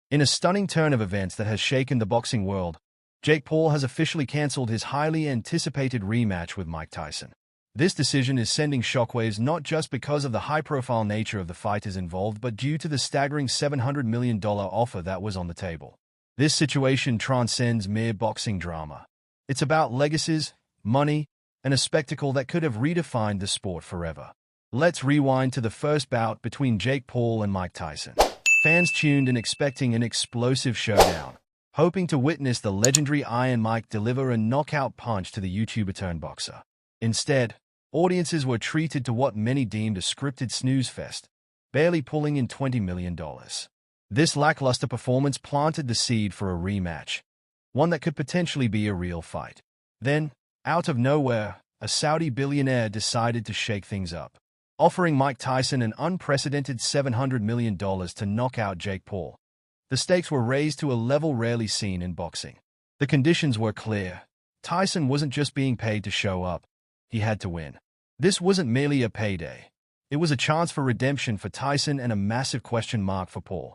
In a stunning turn of events that has shaken the boxing world, Jake Paul has officially cancelled his highly anticipated rematch with Mike Tyson. This decision is sending shockwaves not just because of the high-profile nature of the fighters involved, but due to the staggering $700 million offer that was on the table. This situation transcends mere boxing drama. It's about legacies, money, and a spectacle that could have redefined the sport forever. Let's rewind to the first bout between Jake Paul and Mike Tyson. Fans tuned in expecting an explosive showdown, hoping to witness the legendary Iron Mike deliver a knockout punch to the YouTuber-turned-boxer. Instead, audiences were treated to what many deemed a scripted snooze fest, barely pulling in $20 million. This lackluster performance planted the seed for a rematch, one that could potentially be a real fight. Then, out of nowhere, a Saudi billionaire decided to shake things up, offering Mike Tyson an unprecedented $700 million to knock out Jake Paul. The stakes were raised to a level rarely seen in boxing. The conditions were clear. Tyson wasn't just being paid to show up. He had to win. This wasn't merely a payday. It was a chance for redemption for Tyson and a massive question mark for Paul.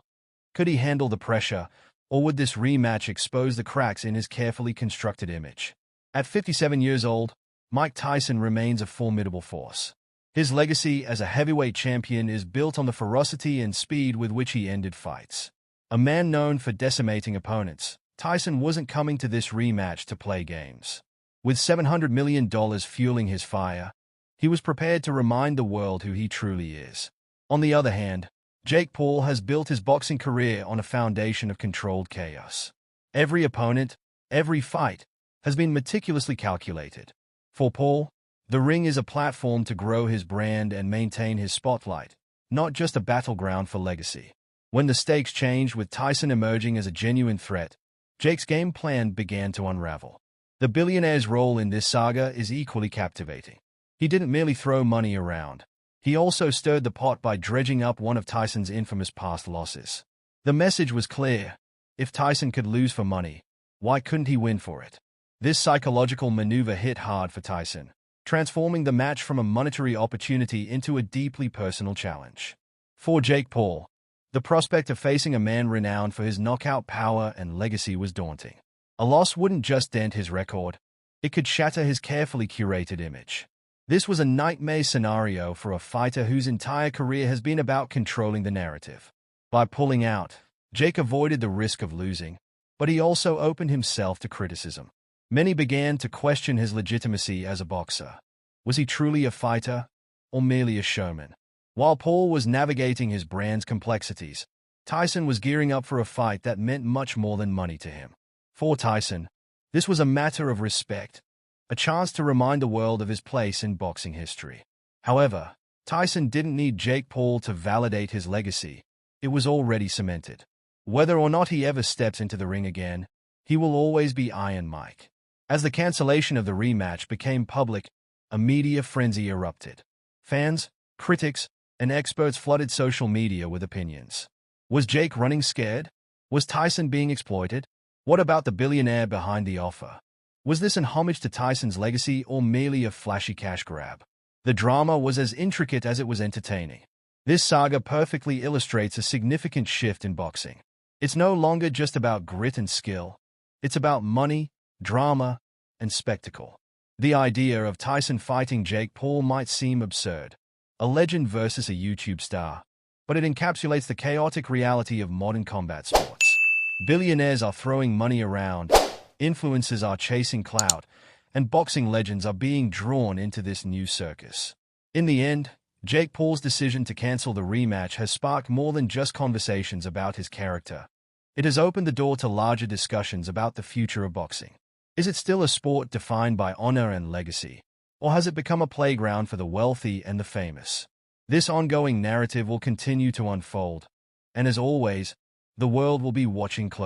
Could he handle the pressure, or would this rematch expose the cracks in his carefully constructed image? At 57 years old, Mike Tyson remains a formidable force. His legacy as a heavyweight champion is built on the ferocity and speed with which he ended fights. A man known for decimating opponents, Tyson wasn't coming to this rematch to play games. With $700 million fueling his fire, he was prepared to remind the world who he truly is. On the other hand, Jake Paul has built his boxing career on a foundation of controlled chaos. Every opponent, every fight, has been meticulously calculated. For Paul, the ring is a platform to grow his brand and maintain his spotlight, not just a battleground for legacy. When the stakes changed with Tyson emerging as a genuine threat, Jake's game plan began to unravel. The billionaire's role in this saga is equally captivating. He didn't merely throw money around. He also stirred the pot by dredging up one of Tyson's infamous past losses. The message was clear. If Tyson could lose for money, why couldn't he win for it? This psychological maneuver hit hard for Tyson, transforming the match from a monetary opportunity into a deeply personal challenge. For Jake Paul, the prospect of facing a man renowned for his knockout power and legacy was daunting. A loss wouldn't just dent his record, it could shatter his carefully curated image. This was a nightmare scenario for a fighter whose entire career has been about controlling the narrative. By pulling out, Jake avoided the risk of losing, but he also opened himself to criticism. Many began to question his legitimacy as a boxer. Was he truly a fighter, or merely a showman? While Paul was navigating his brand's complexities, Tyson was gearing up for a fight that meant much more than money to him. For Tyson, this was a matter of respect, a chance to remind the world of his place in boxing history. However, Tyson didn't need Jake Paul to validate his legacy. It was already cemented. Whether or not he ever steps into the ring again, he will always be Iron Mike. As the cancellation of the rematch became public, a media frenzy erupted. Fans, critics, and experts flooded social media with opinions. Was Jake running scared? Was Tyson being exploited? What about the billionaire behind the offer? Was this an homage to Tyson's legacy or merely a flashy cash grab? The drama was as intricate as it was entertaining. This saga perfectly illustrates a significant shift in boxing. It's no longer just about grit and skill. It's about money, drama, and spectacle. The idea of Tyson fighting Jake Paul might seem absurd. A legend versus a YouTube star. But it encapsulates the chaotic reality of modern combat sports. Billionaires are throwing money around, influencers are chasing clout, and boxing legends are being drawn into this new circus. In the end, Jake Paul's decision to cancel the rematch has sparked more than just conversations about his character. It has opened the door to larger discussions about the future of boxing. Is it still a sport defined by honor and legacy? Or has it become a playground for the wealthy and the famous? This ongoing narrative will continue to unfold, and as always, the world will be watching closely.